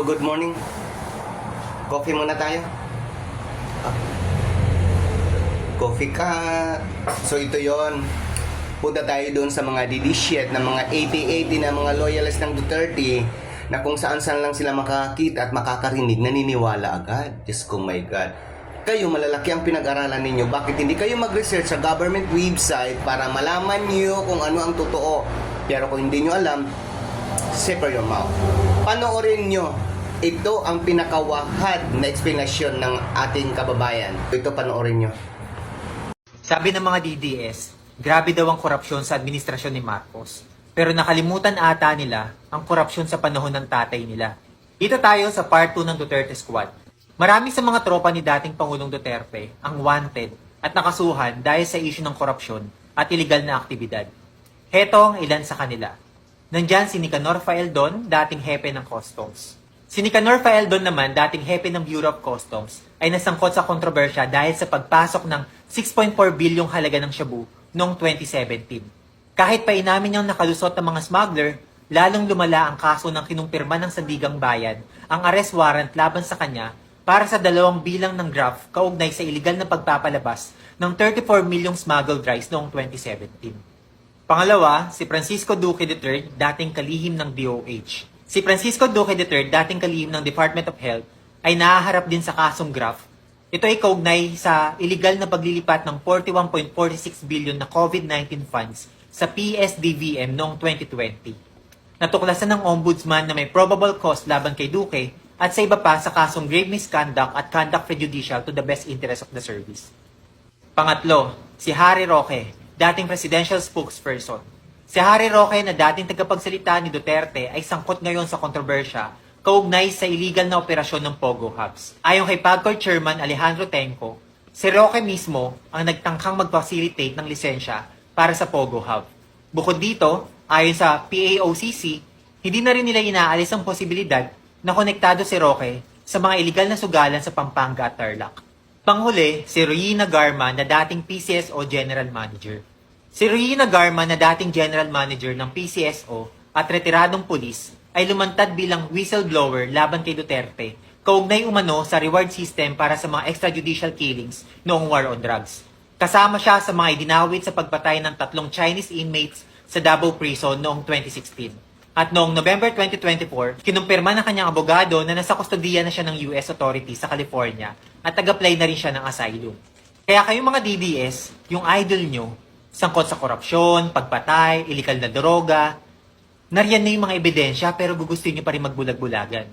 Good morning. Coffee muna tayo. Ah, coffee ka. So ito yon. Punta tayo doon sa mga didishit na mga 80-80 na mga loyalist ng Duterte na kung saan-saan lang sila makakita at makakarinig, naniniwala agad. Diyos ko, my God. Kayo, malalaki ang pinag-aralan ninyo. Bakit hindi kayo mag-research sa government website para malaman nyo kung ano ang totoo? Pero kung hindi nyo alam, separate your mouth. Panoorin nyo. Ito ang pinakawahad na explanation ng ating kababayan. Ito panoorin nyo. Sabi ng mga DDS, grabe daw ang korupsyon sa administrasyon ni Marcos. Pero nakalimutan ata nila ang korupsyon sa panahon ng tatay nila. Dito tayo sa part 2 ng Duterte Squad. Marami sa mga tropa ni dating Pangulong Duterte ang wanted at nakasuhan dahil sa issue ng korupsyon at iligal na aktibidad. Heto ang ilan sa kanila. Nandyan si Nicanor Faeldon, dating hepe ng Customs. Si Nicanor Faeldon naman, dating hepe ng Bureau of Customs, ay nasangkot sa kontrobersya dahil sa pagpasok ng 6.4 bilyong halaga ng shabu noong 2017. Kahit pa inamin niyang nakalusot ng mga smuggler, lalong lumala ang kaso ng kinumpirma ng Sandigang Bayan ang arrest warrant laban sa kanya para sa 2 bilang ng graft kaugnay sa iligal na pagpapalabas ng 34 milyong smuggled rice noong 2017. Pangalawa, si Francisco Duque III, dating kalihim ng DOH. Si Francisco Duque III, dating kalihim ng Department of Health, ay nahaharap din sa kasong graft. Ito ay kaugnay sa iligal na paglilipat ng 41.46 billion na COVID-19 funds sa PSDVM noong 2020. Natuklasan ng Ombudsman na may probable cause laban kay Duque at sa iba pa sa kasong grave misconduct at conduct prejudicial to the best interest of the service. Pangatlo, si Harry Roque, dating presidential spokesperson. Si Harry Roque na dating tagapagsalita ni Duterte ay sangkot ngayon sa kontrobersya kaugnay sa illegal na operasyon ng Pogo Hubs. Ayon kay PAGCOR Chairman Alejandro Tenco, si Roque mismo ang nagtangkang mag-facilitate ng lisensya para sa Pogo Hub. Bukod dito, ayon sa PAOCC, hindi na rin nila inaalis ang posibilidad na konektado si Roque sa mga illegal na sugalan sa Pampanga at Tarlac. Panghuli, si Royina Garma na dating PCSO General Manager. Si Royina Garma na dating General Manager ng PCSO at retiradong pulis ay lumantad bilang whistleblower laban kay Duterte kaugnay umano sa reward system para sa mga extrajudicial killings noong war on drugs. Kasama siya sa mga idinawit sa pagpatay ng 3 Chinese inmates sa Davao Prison noong 2016. At noong November 2024, kinumpirma ng kanyang abogado na nasa kustodiya na siya ng US authorities sa California at nag-apply na rin siya ng asylum. Kaya kayong mga DDS, yung idol nyo, sangkot sa korupsyon, pagpatay, ilikal na droga, nariyan na yung mga ebidensya pero gugustuhin nyo pa rin magbulag-bulagan.